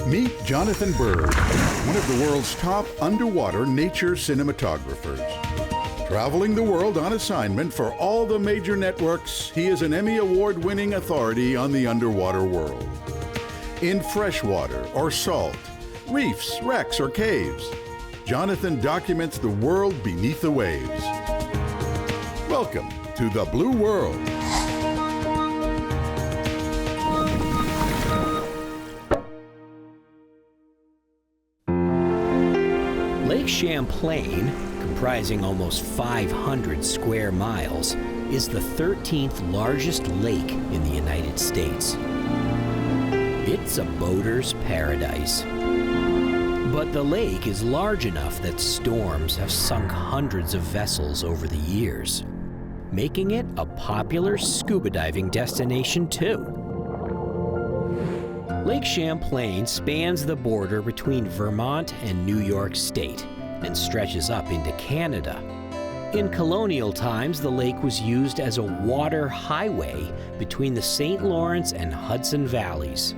Meet Jonathan Bird, one of the world's top underwater nature cinematographers. Traveling the world on assignment for all the major networks, he is an Emmy Award-winning authority on the underwater world. In freshwater or salt, reefs, wrecks, or caves, Jonathan documents the world beneath the waves. Welcome to the Blue World. Lake Champlain, comprising almost 500 square miles, is the 13th largest lake in the United States. It's a boater's paradise. But the lake is large enough that storms have sunk hundreds of vessels over the years, making it a popular scuba diving destination too. Lake Champlain spans the border between Vermont and New York State and stretches up into Canada. In colonial times, the lake was used as a water highway between the St. Lawrence and Hudson valleys.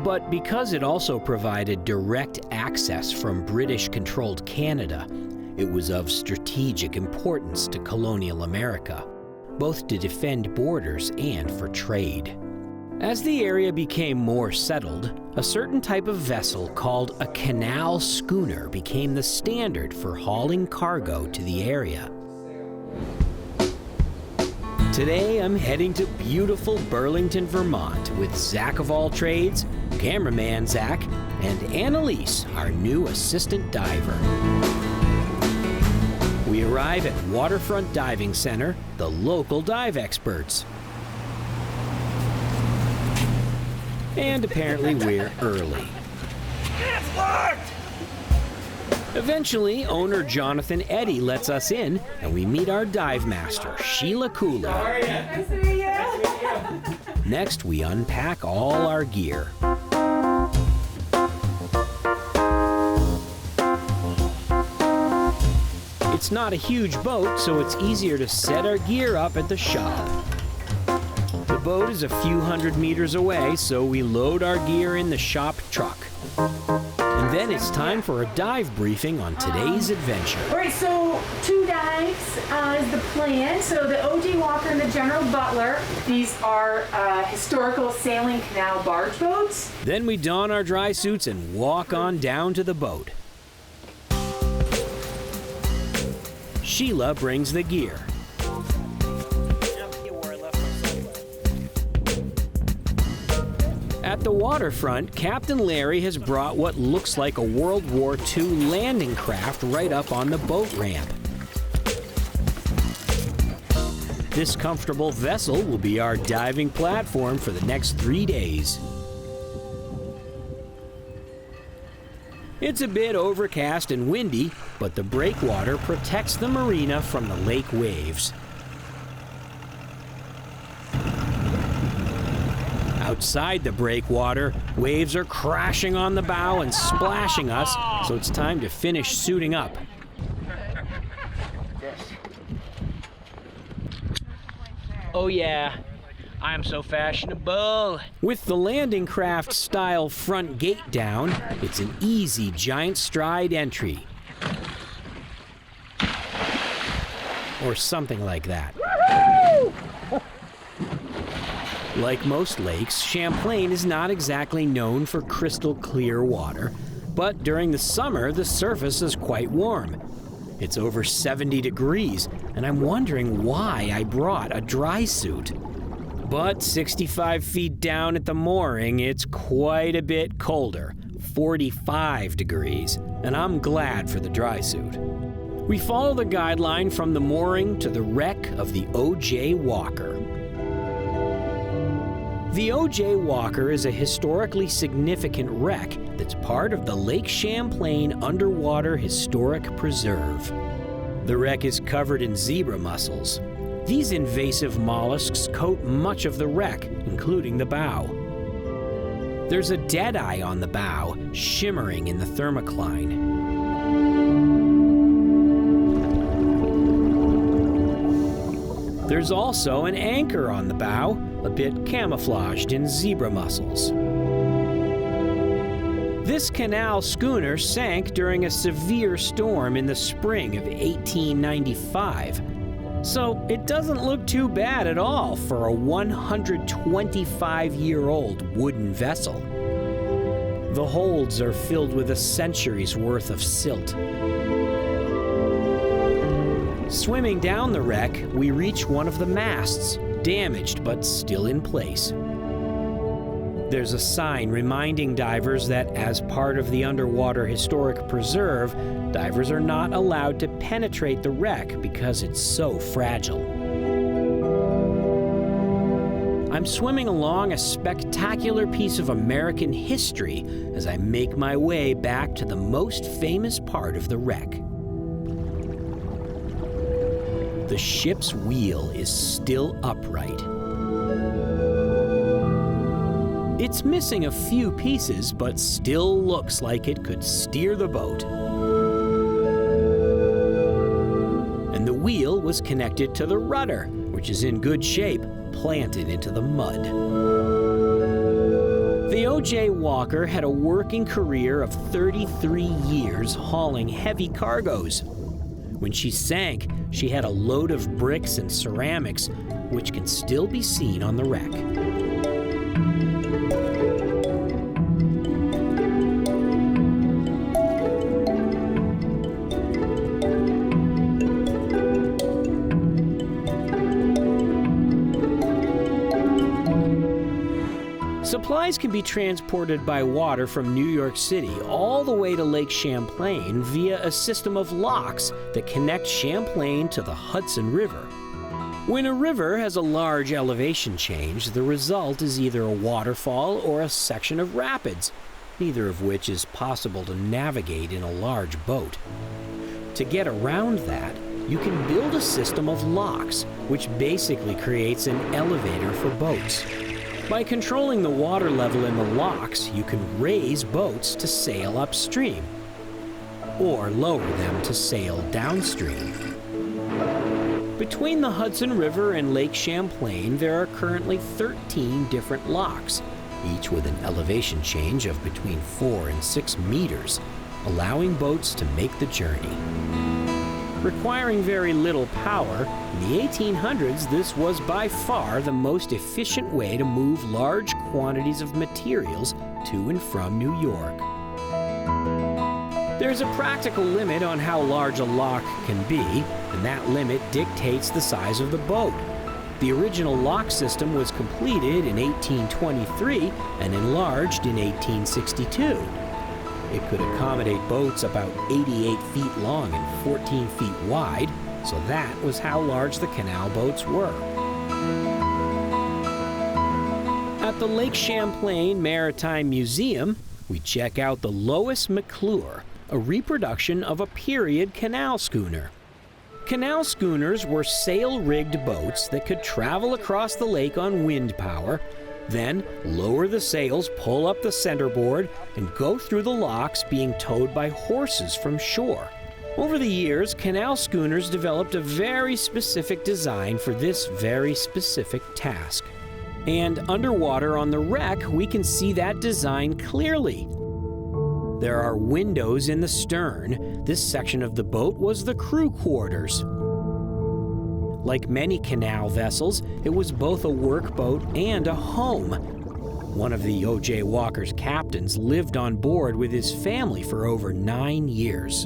But because it also provided direct access from British-controlled Canada, it was of strategic importance to colonial America, both to defend borders and for trade. As the area became more settled, a certain type of vessel called a canal schooner became the standard for hauling cargo to the area. Today, I'm heading to beautiful Burlington, Vermont with Zach of all trades, cameraman Zach, and Annalise, our new assistant diver. We arrive at Waterfront Diving Center, the local dive experts. And apparently we're early. It's locked! Eventually, owner Jonathan Eddy lets us in, and we meet our dive master, Sheila Cooley. How are you? Nice to meet you. Next, we unpack all our gear. It's not a huge boat, so it's easier to set our gear up at the shop. The boat is a few hundred meters away, so we load our gear in the shop truck. And then it's time for a dive briefing on today's adventure. All right, so 2 dives is the plan. So the OG Walker and the General Butler, these are historical sailing canal barge boats. Then we don our dry suits and walk on down to the boat. Sheila brings the gear. At the waterfront, Captain Larry has brought what looks like a World War II landing craft right up on the boat ramp. This comfortable vessel will be our diving platform for the next 3 days. It's a bit overcast and windy, but the breakwater protects the marina from the lake waves. Outside the breakwater, waves are crashing on the bow and splashing us, so it's time to finish suiting up. Oh yeah, I'm so fashionable. With the landing craft style front gate down, it's an easy giant stride entry. Or something like that. Like most lakes, Champlain is not exactly known for crystal clear water, but during the summer, the surface is quite warm. It's over 70 degrees, and I'm wondering why I brought a dry suit. But 65 feet down at the mooring, it's quite a bit colder, 45 degrees, and I'm glad for the dry suit. We follow the guideline from the mooring to the wreck of the O.J. Walker. The O.J. Walker is a historically significant wreck that's part of the Lake Champlain Underwater Historic Preserve. The wreck is covered in zebra mussels. These invasive mollusks coat much of the wreck, including the bow. There's a deadeye on the bow, shimmering in the thermocline. There's also an anchor on the bow, a bit camouflaged in zebra mussels. This canal schooner sank during a severe storm in the spring of 1895. So it doesn't look too bad at all for a 125-year-old wooden vessel. The holds are filled with a century's worth of silt. Swimming down the wreck, we reach one of the masts, damaged but still in place. There's a sign reminding divers that as part of the Underwater Historic Preserve, divers are not allowed to penetrate the wreck because it's so fragile. I'm swimming along a spectacular piece of American history as I make my way back to the most famous part of the wreck. The ship's wheel is still upright. It's missing a few pieces, but still looks like it could steer the boat. And the wheel was connected to the rudder, which is in good shape, planted into the mud. The O.J. Walker had a working career of 33 years hauling heavy cargoes. When she sank, she had a load of bricks and ceramics, which can still be seen on the wreck. Supplies can be transported by water from New York City all the way to Lake Champlain via a system of locks that connect Champlain to the Hudson River. When a river has a large elevation change, the result is either a waterfall or a section of rapids, neither of which is possible to navigate in a large boat. To get around that, you can build a system of locks, which basically creates an elevator for boats. By controlling the water level in the locks, you can raise boats to sail upstream, or lower them to sail downstream. Between the Hudson River and Lake Champlain, there are currently 13 different locks, each with an elevation change of between 4 and 6 meters, allowing boats to make the journey. Requiring very little power, in the 1800s this was by far the most efficient way to move large quantities of materials to and from New York. There's a practical limit on how large a lock can be, and that limit dictates the size of the boat. The original lock system was completed in 1823 and enlarged in 1862. It could accommodate boats about 88 feet long and 14 feet wide, so that was how large the canal boats were. At the Lake Champlain Maritime Museum, we check out the Lois McClure, a reproduction of a period canal schooner. Canal schooners were sail-rigged boats that could travel across the lake on wind power, then lower the sails, pull up the centerboard, and go through the locks being towed by horses from shore. Over the years, canal schooners developed a very specific design for this very specific task. And underwater on the wreck, we can see that design clearly. There are windows in the stern. This section of the boat was the crew quarters. Like many canal vessels, it was both a workboat and a home. One of the O.J. Walker's captains lived on board with his family for over 9 years.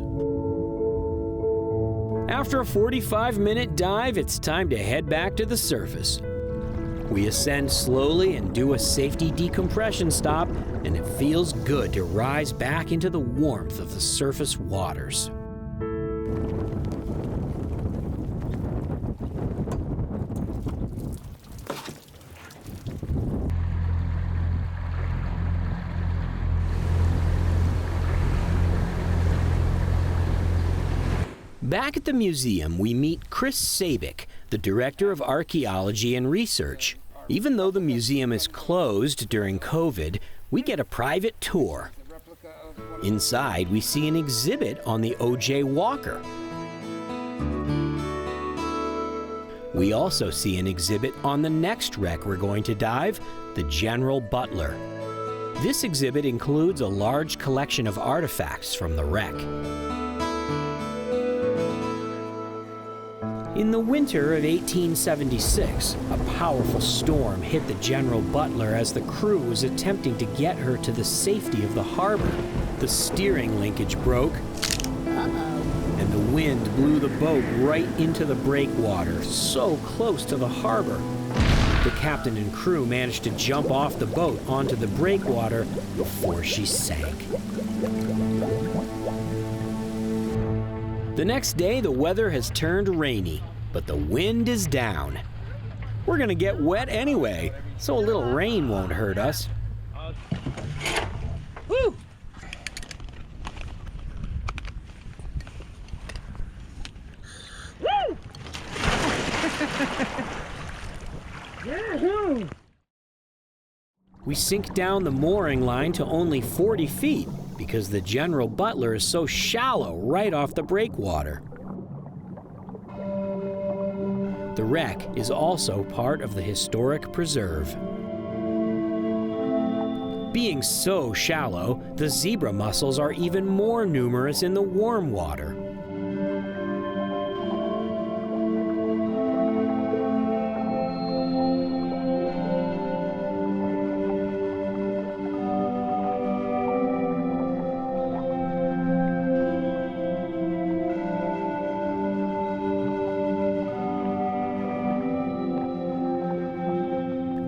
After a 45-minute dive, it's time to head back to the surface. We ascend slowly and do a safety decompression stop, and it feels good to rise back into the warmth of the surface waters. Back at the museum, we meet Chris Sabick, the Director of Archaeology and Research. Even though the museum is closed during COVID, we get a private tour. Inside, we see an exhibit on the O.J. Walker. We also see an exhibit on the next wreck we're going to dive, the General Butler. This exhibit includes a large collection of artifacts from the wreck. In the winter of 1876, a powerful storm hit the General Butler as the crew was attempting to get her to the safety of the harbor. The steering linkage broke, and the wind blew the boat right into the breakwater, so close to the harbor. The captain and crew managed to jump off the boat onto the breakwater before she sank. The next day, the weather has turned rainy, but the wind is down. We're gonna get wet anyway, so a little rain won't hurt us. Woo! Woo! We sink down the mooring line to only 40 feet because the General Butler is so shallow right off the breakwater. The wreck is also part of the historic preserve. Being so shallow, the zebra mussels are even more numerous in the warm water.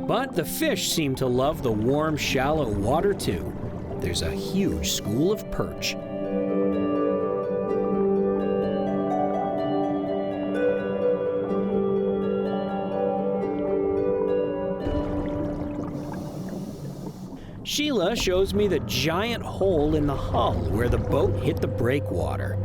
But the fish seem to love the warm, shallow water too. There's a huge school of perch. Sheila shows me the giant hole in the hull where the boat hit the breakwater.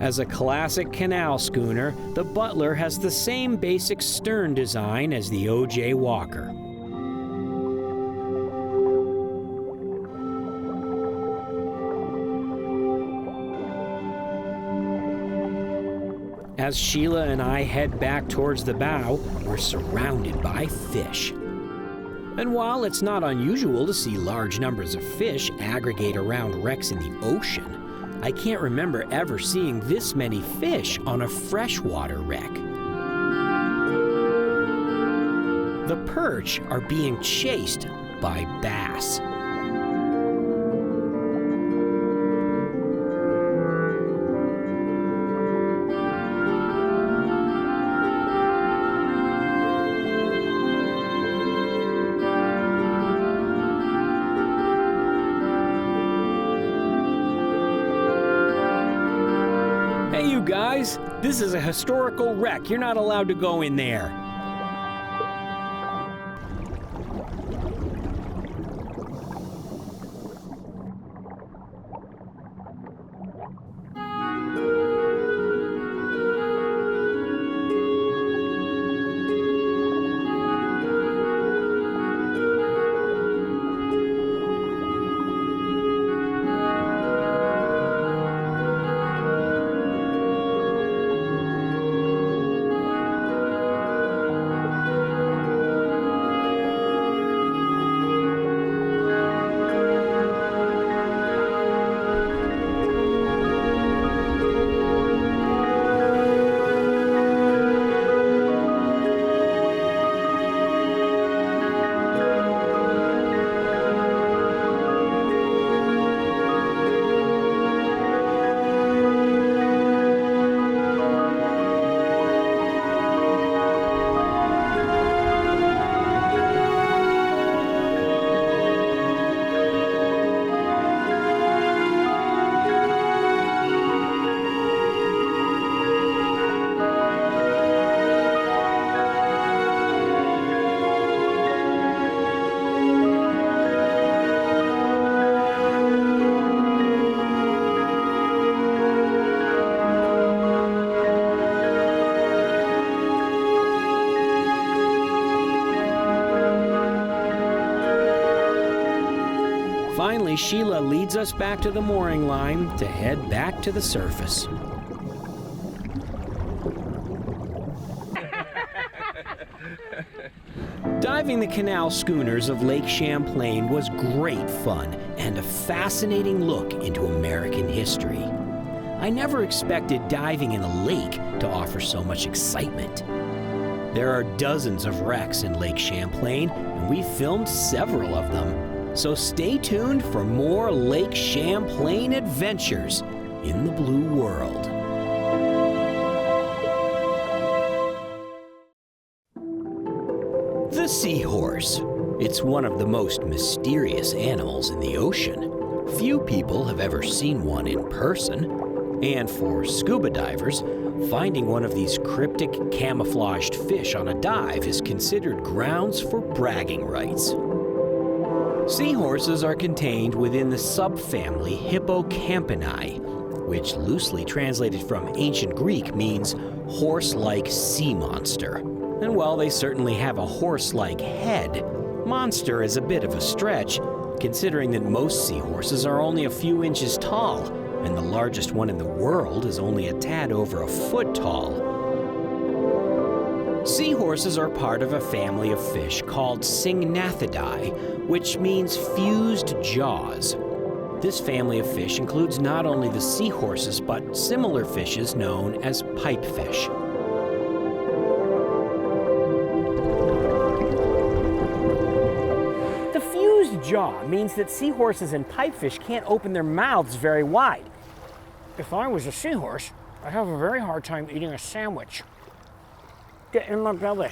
As a classic canal schooner, the Butler has the same basic stern design as the O.J. Walker. As Sheila and I head back towards the bow, we're surrounded by fish. And while it's not unusual to see large numbers of fish aggregate around wrecks in the ocean, I can't remember ever seeing this many fish on a freshwater wreck. The perch are being chased by bass. Hey, you guys, this is a historical wreck. You're not allowed to go in there. Finally, Sheila leads us back to the mooring line to head back to the surface. Diving the canal schooners of Lake Champlain was great fun and a fascinating look into American history. I never expected diving in a lake to offer so much excitement. There are dozens of wrecks in Lake Champlain, and we filmed several of them. So stay tuned for more Lake Champlain adventures in the blue world. The seahorse. It's one of the most mysterious animals in the ocean. Few people have ever seen one in person. And for scuba divers, finding one of these cryptic, camouflaged fish on a dive is considered grounds for bragging rights. Seahorses are contained within the subfamily Hippocampini, which loosely translated from ancient Greek means horse-like sea monster. And while they certainly have a horse-like head, monster is a bit of a stretch, considering that most seahorses are only a few inches tall, and the largest one in the world is only a tad over a foot tall. Seahorses are part of a family of fish called Syngnathidae, which means fused jaws. This family of fish includes not only the seahorses, but similar fishes known as pipefish. The fused jaw means that seahorses and pipefish can't open their mouths very wide. If I was a seahorse, I'd have a very hard time eating a sandwich. Get in my belly.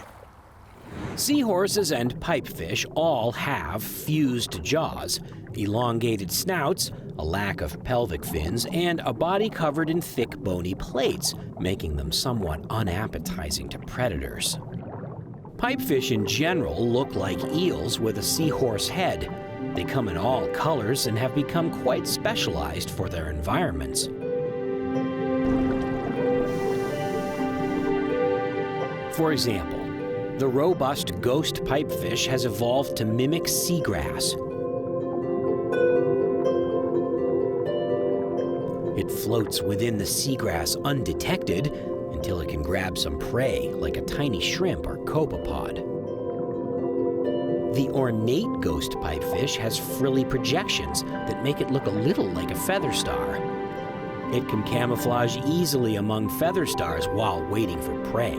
Seahorses and pipefish all have fused jaws, elongated snouts, a lack of pelvic fins, and a body covered in thick bony plates, making them somewhat unappetizing to predators. Pipefish in general look like eels with a seahorse head. They come in all colors and have become quite specialized for their environments. For example, the robust ghost pipefish has evolved to mimic seagrass. It floats within the seagrass undetected until it can grab some prey, like a tiny shrimp or copepod. The ornate ghost pipefish has frilly projections that make it look a little like a feather star. It can camouflage easily among feather stars while waiting for prey.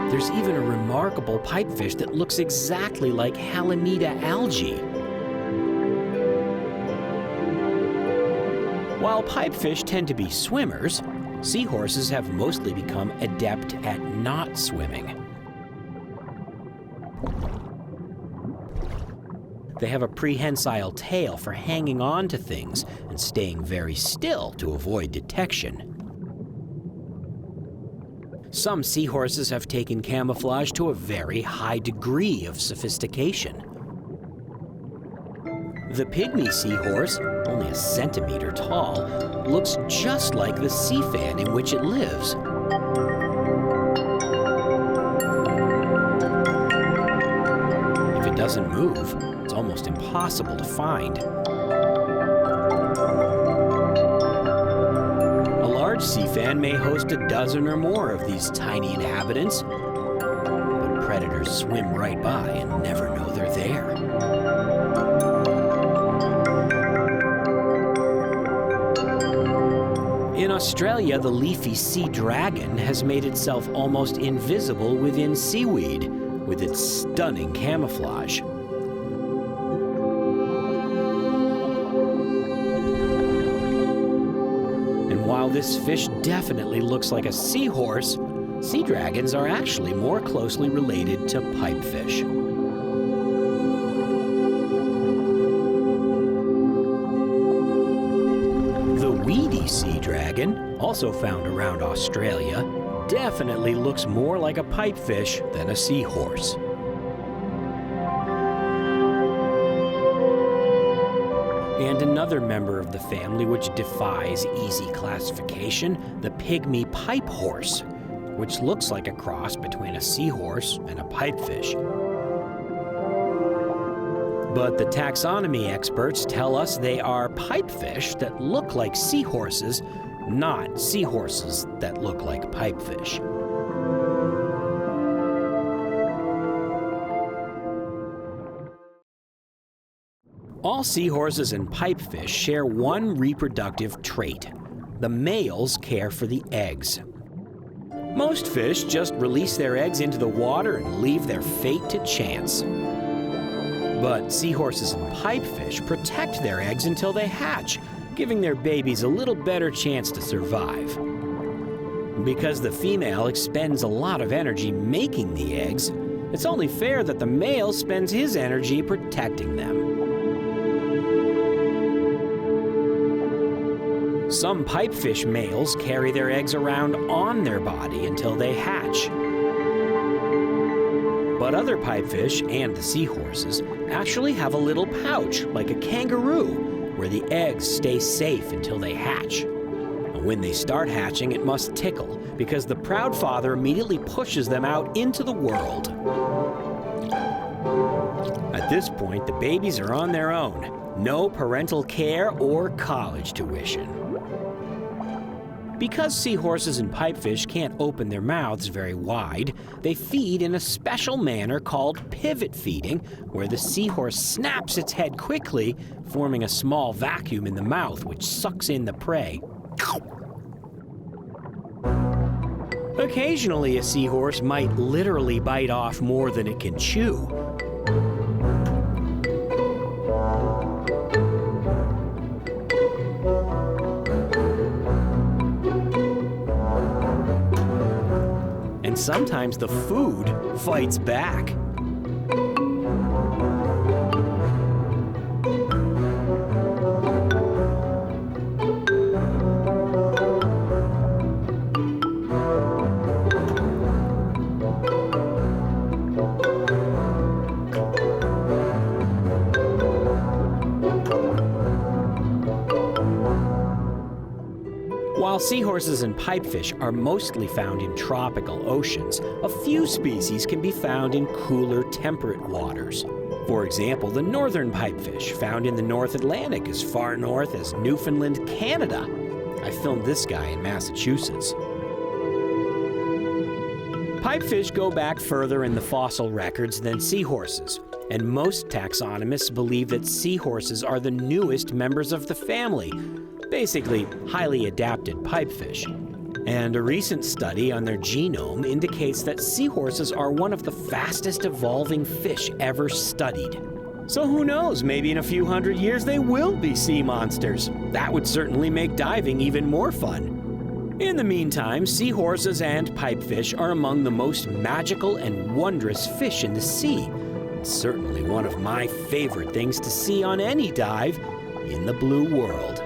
There's even a remarkable pipefish that looks exactly like Halimeda algae. While pipefish tend to be swimmers, seahorses have mostly become adept at not swimming. They have a prehensile tail for hanging on to things and staying very still to avoid detection. Some seahorses have taken camouflage to a very high degree of sophistication. The pygmy seahorse, only a centimeter tall, looks just like the sea fan in which it lives. If it doesn't move, it's almost impossible to find. A large sea fan may host a dozen or more of these tiny inhabitants, but predators swim right by and never know they're there. In Australia, the leafy sea dragon has made itself almost invisible within seaweed with its stunning camouflage. And while this fish definitely looks like a seahorse, sea dragons are actually more closely related to pipefish. The weedy sea dragon, also found around Australia, definitely looks more like a pipefish than a seahorse. And another member of the family which defies easy classification, the pygmy pipe horse, which looks like a cross between a seahorse and a pipefish. But the taxonomy experts tell us they are pipefish that look like seahorses, not seahorses that look like pipefish. All seahorses and pipefish share one reproductive trait. The males care for the eggs. Most fish just release their eggs into the water and leave their fate to chance. But seahorses and pipefish protect their eggs until they hatch, giving their babies a little better chance to survive. Because the female expends a lot of energy making the eggs, it's only fair that the male spends his energy protecting them. Some pipefish males carry their eggs around on their body until they hatch. But other pipefish and the seahorses actually have a little pouch, like a kangaroo, where the eggs stay safe until they hatch. And when they start hatching, it must tickle, because the proud father immediately pushes them out into the world. At this point, the babies are on their own. No parental care or college tuition. Because seahorses and pipefish can't open their mouths very wide, they feed in a special manner called pivot feeding, where the seahorse snaps its head quickly, forming a small vacuum in the mouth which sucks in the prey. Occasionally, a seahorse might literally bite off more than it can chew. And sometimes the food fights back. While seahorses and pipefish are mostly found in tropical oceans, a few species can be found in cooler, temperate waters. For example, the northern pipefish, found in the North Atlantic as far north as Newfoundland, Canada. I filmed this guy in Massachusetts. Pipefish go back further in the fossil records than seahorses, and most taxonomists believe that seahorses are the newest members of the family, basically highly adapted pipefish. And a recent study on their genome indicates that seahorses are one of the fastest evolving fish ever studied. So who knows, maybe in a few hundred years they will be sea monsters. That would certainly make diving even more fun. In the meantime, seahorses and pipefish are among the most magical and wondrous fish in the sea. Certainly one of my favorite things to see on any dive in the blue world.